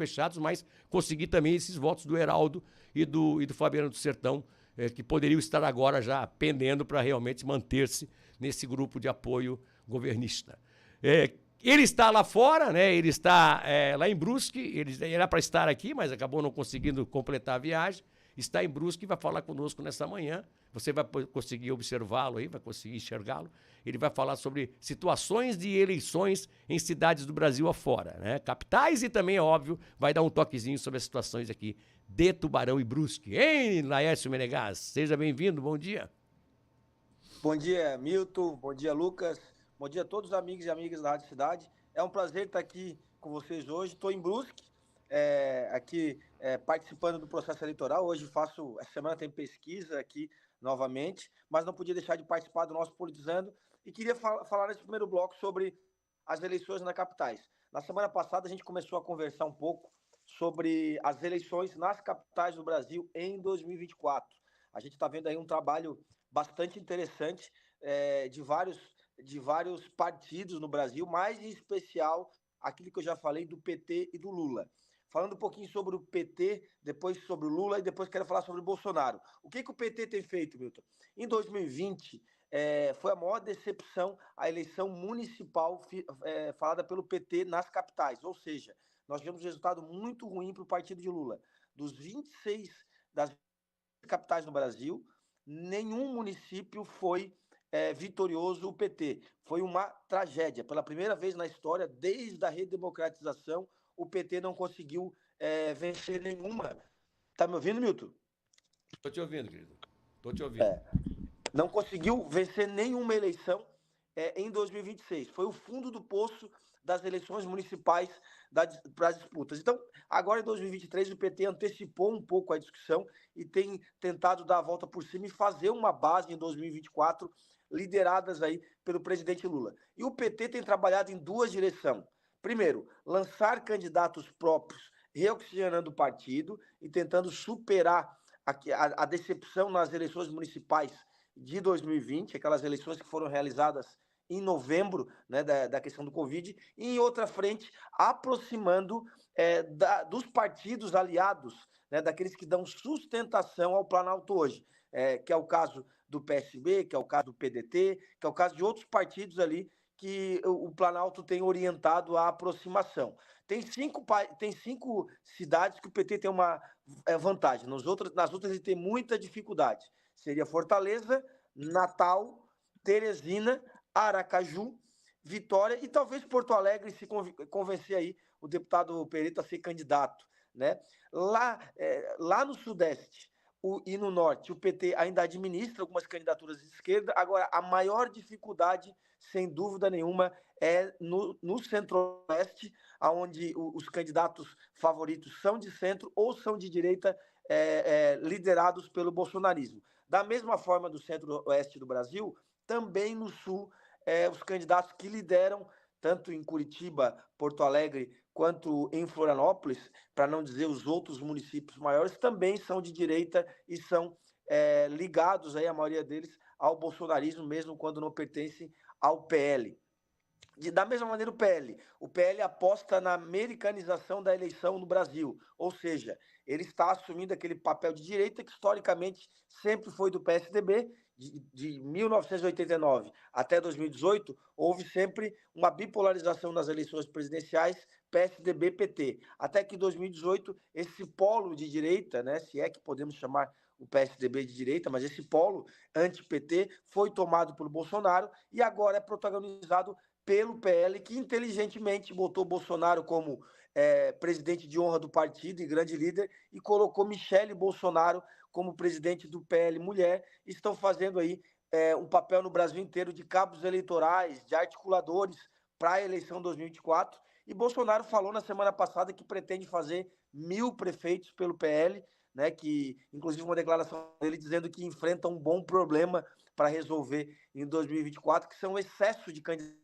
fechados, mas conseguir também esses votos do Heraldo e do Fabiano do Sertão, que poderiam estar agora já pendendo para realmente manter-se nesse grupo de apoio governista. Ele está lá fora, né? Ele está lá em Brusque, ele era para estar aqui, mas acabou não conseguindo completar a viagem. Está em Brusque e vai falar conosco nessa manhã. Você vai conseguir observá-lo aí, vai conseguir enxergá-lo. Ele vai falar sobre situações de eleições em cidades do Brasil afora, né? Capitais, e também, é óbvio, vai dar um toquezinho sobre as situações aqui de Tubarão e Brusque. Hein, Laércio Menegas? Seja bem-vindo, bom dia. Bom dia, Milton. Bom dia, Lucas. Bom dia a todos os amigos e amigas da Rádio Cidade. É um prazer estar aqui com vocês hoje. Estou em Brusque, participando do processo eleitoral. Hoje essa semana tem pesquisa aqui novamente, mas não podia deixar de participar do nosso Politizando. E queria falar nesse primeiro bloco sobre as eleições nas capitais. Na semana passada a gente começou a conversar um pouco sobre as eleições nas capitais do Brasil em 2024. A gente está vendo aí um trabalho bastante interessante de vários partidos no Brasil, mais em especial aquilo que eu já falei do PT e do Lula. Falando um pouquinho sobre o PT, depois sobre o Lula e depois quero falar sobre o Bolsonaro. O que o PT tem feito, Milton? Em 2020, foi a maior decepção a eleição municipal falada pelo PT nas capitais, ou seja, nós tivemos um resultado muito ruim para o partido de Lula. Dos 26 das capitais no Brasil, nenhum município foi vitorioso o PT. Foi uma tragédia. Pela primeira vez na história, desde a redemocratização, o PT não conseguiu vencer nenhuma. Tá me ouvindo, Milton? Estou te ouvindo, querido. Estou te ouvindo. Não conseguiu vencer nenhuma eleição em 2026. Foi o fundo do poço das eleições municipais para as disputas. Então, agora em 2023, o PT antecipou um pouco a discussão e tem tentado dar a volta por cima e fazer uma base em 2024, lideradas aí pelo presidente Lula. E o PT tem trabalhado em duas direções. Primeiro, lançar candidatos próprios, reoxigenando o partido e tentando superar a decepção nas eleições municipais de 2020, aquelas eleições que foram realizadas em novembro, né, da questão do Covid, e em outra frente, aproximando dos partidos aliados, né, daqueles que dão sustentação ao Planalto hoje, que é o caso do PSB, que é o caso do PDT, que é o caso de outros partidos ali que o Planalto tem orientado a aproximação. Tem cinco cidades que o PT tem uma vantagem, nas outras ele tem muita dificuldade. Seria Fortaleza, Natal, Teresina, Aracaju, Vitória e talvez Porto Alegre, se convencer aí o deputado Perito a ser candidato, né? Lá no Sudeste e no Norte, o PT ainda administra algumas candidaturas de esquerda. Agora, a maior dificuldade, sem dúvida nenhuma, é no Centro-Oeste, onde os candidatos favoritos são de centro ou são de direita, liderados pelo bolsonarismo. Da mesma forma do Centro-Oeste do Brasil, também no Sul, os candidatos que lideram, tanto em Curitiba, Porto Alegre, quanto em Florianópolis, para não dizer os outros municípios maiores, também são de direita e são ligados, aí, a maioria deles, ao bolsonarismo, mesmo quando não pertencem ao PL. Da mesma maneira, o PL aposta na americanização da eleição no Brasil, ou seja, ele está assumindo aquele papel de direita que historicamente sempre foi do PSDB. De 1989 até 2018, houve sempre uma bipolarização nas eleições presidenciais PSDB-PT, até que em 2018 esse polo de direita, né, se é que podemos chamar o PSDB de direita, mas esse polo anti-PT foi tomado pelo Bolsonaro e agora é protagonizado pelo PL, que inteligentemente botou Bolsonaro como presidente de honra do partido e grande líder e colocou Michele Bolsonaro como presidente do PL Mulher. Estão fazendo aí um papel no Brasil inteiro de cabos eleitorais, de articuladores para a eleição 2024. E Bolsonaro falou na semana passada que pretende fazer 1.000 prefeitos pelo PL, né, que inclusive uma declaração dele dizendo que enfrenta um bom problema para resolver em 2024, que são o excesso de candidatos.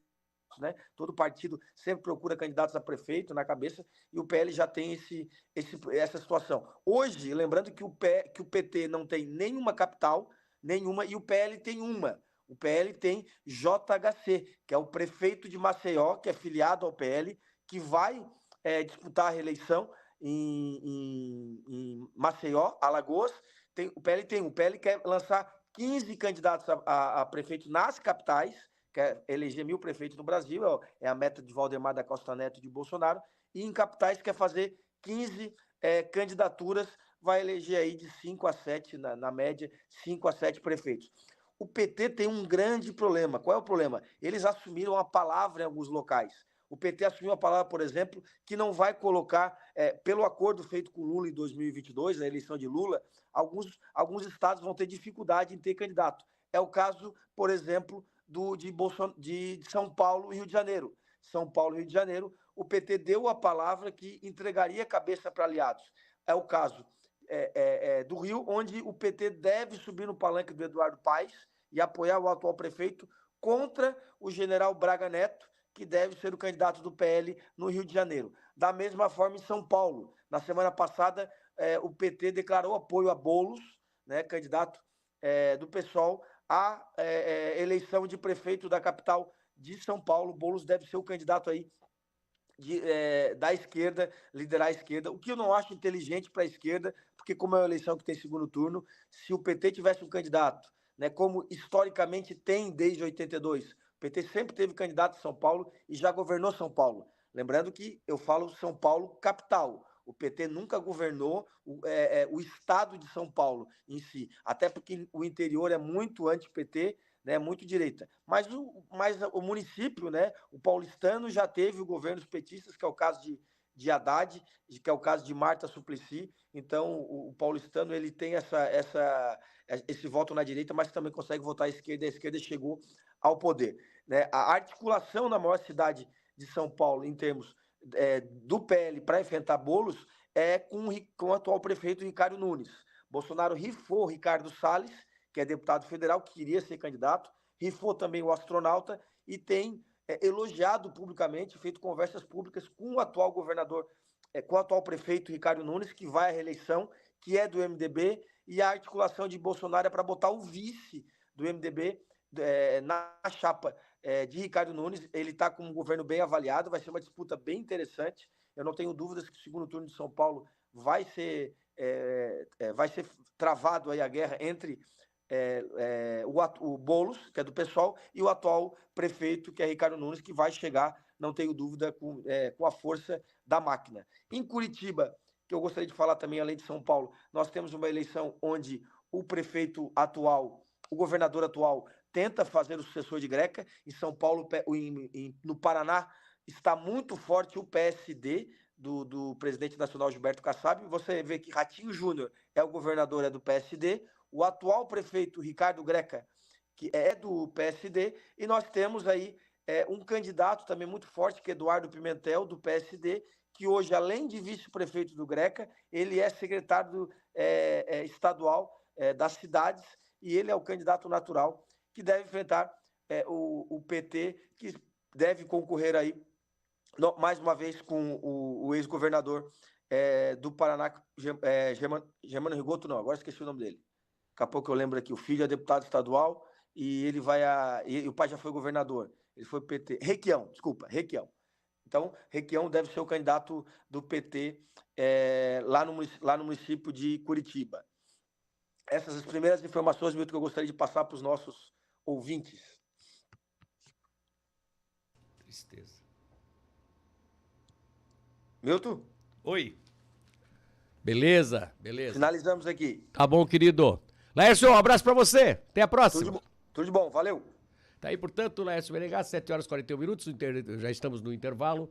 Né? Todo partido sempre procura candidatos a prefeito na cabeça e o PL já tem essa situação. Hoje, lembrando que o PT não tem nenhuma capital, nenhuma, e o PL tem uma. O PL tem JHC, que é o prefeito de Maceió, que é filiado ao PL, que vai disputar a reeleição em Maceió, Alagoas. O PL quer lançar 15 candidatos a prefeito nas capitais, quer eleger 1.000 prefeitos no Brasil, é a meta de Valdemar da Costa Neto e de Bolsonaro, e em capitais quer fazer 15 candidaturas, vai eleger aí de 5 a 7, na média, 5 a 7 prefeitos. O PT tem um grande problema. Qual é o problema? Eles assumiram a palavra em alguns locais. O PT assumiu a palavra, por exemplo, que não vai colocar, pelo acordo feito com Lula em 2022, na eleição de Lula, alguns estados vão ter dificuldade em ter candidato. É o caso, por exemplo, de São Paulo e Rio de Janeiro. São Paulo e Rio de Janeiro, o PT deu a palavra que entregaria a cabeça para aliados. É o caso do Rio, onde o PT deve subir no palanque do Eduardo Paes e apoiar o atual prefeito contra o general Braga Neto, que deve ser o candidato do PL no Rio de Janeiro. Da mesma forma, em São Paulo. Na semana passada, o PT declarou apoio a Boulos, né, candidato do PSOL, à eleição de prefeito da capital de São Paulo. Boulos deve ser o candidato aí da esquerda, liderar a esquerda, o que eu não acho inteligente para a esquerda, porque como é uma eleição que tem segundo turno, se o PT tivesse um candidato, né, como historicamente tem desde 82, o PT sempre teve candidato em São Paulo e já governou São Paulo. Lembrando que eu falo São Paulo capital. O PT nunca governou o estado de São Paulo em si, até porque o interior é muito anti-PT, né, muito direita. Mas o município, né, o paulistano, já teve governos petistas, que é o caso de Haddad, que é o caso de Marta Suplicy. Então, o paulistano ele tem esse voto na direita, mas também consegue votar à esquerda, e a esquerda chegou ao poder. Né? A articulação na maior cidade de São Paulo, em termos do PL para enfrentar Boulos, é com o atual prefeito Ricardo Nunes. Bolsonaro rifou Ricardo Salles, que é deputado federal, que queria ser candidato, rifou também o astronauta e tem elogiado publicamente, feito conversas públicas com o atual governador, com o atual prefeito Ricardo Nunes, que vai à reeleição, que é do MDB, e a articulação de Bolsonaro é para botar o vice do MDB na chapa de Ricardo Nunes. Ele está com um governo bem avaliado, vai ser uma disputa bem interessante. Eu não tenho dúvidas que o segundo turno de São Paulo vai ser travado aí a guerra entre o Boulos, que é do PSOL, e o atual prefeito, que é Ricardo Nunes, que vai chegar, não tenho dúvida, com a força da máquina. Em Curitiba, que eu gostaria de falar também, além de São Paulo, nós temos uma eleição onde o prefeito atual, o governador atual, tenta fazer o sucessor de Greca. Em São Paulo, no Paraná, está muito forte o PSD do presidente nacional Gilberto Kassab. Você vê que Ratinho Júnior é o governador, é do PSD, o atual prefeito Ricardo Greca, que é do PSD, e nós temos aí um candidato também muito forte, que é Eduardo Pimentel, do PSD, que hoje, além de vice-prefeito do Greca, ele é secretário estadual das cidades, e ele é o candidato natural que deve enfrentar o PT, que deve concorrer aí, mais uma vez, com o ex-governador do Paraná, Germano Rigoto, não, agora esqueci o nome dele. Daqui a pouco eu lembro aqui, o filho é deputado estadual e ele e o pai já foi governador. Ele foi PT. Requião. Então, Requião deve ser o candidato do PT lá no município de Curitiba. Essas as primeiras informações, Milton, que eu gostaria de passar para os nossos ouvintes. Tristeza. Milton? Oi. Beleza. Finalizamos aqui. Tá bom, querido. Laércio, um abraço pra você. Até a próxima. Tudo de bom, valeu. Tá aí, portanto, Laércio Menegas, 7 horas e 41 minutos, já estamos no intervalo.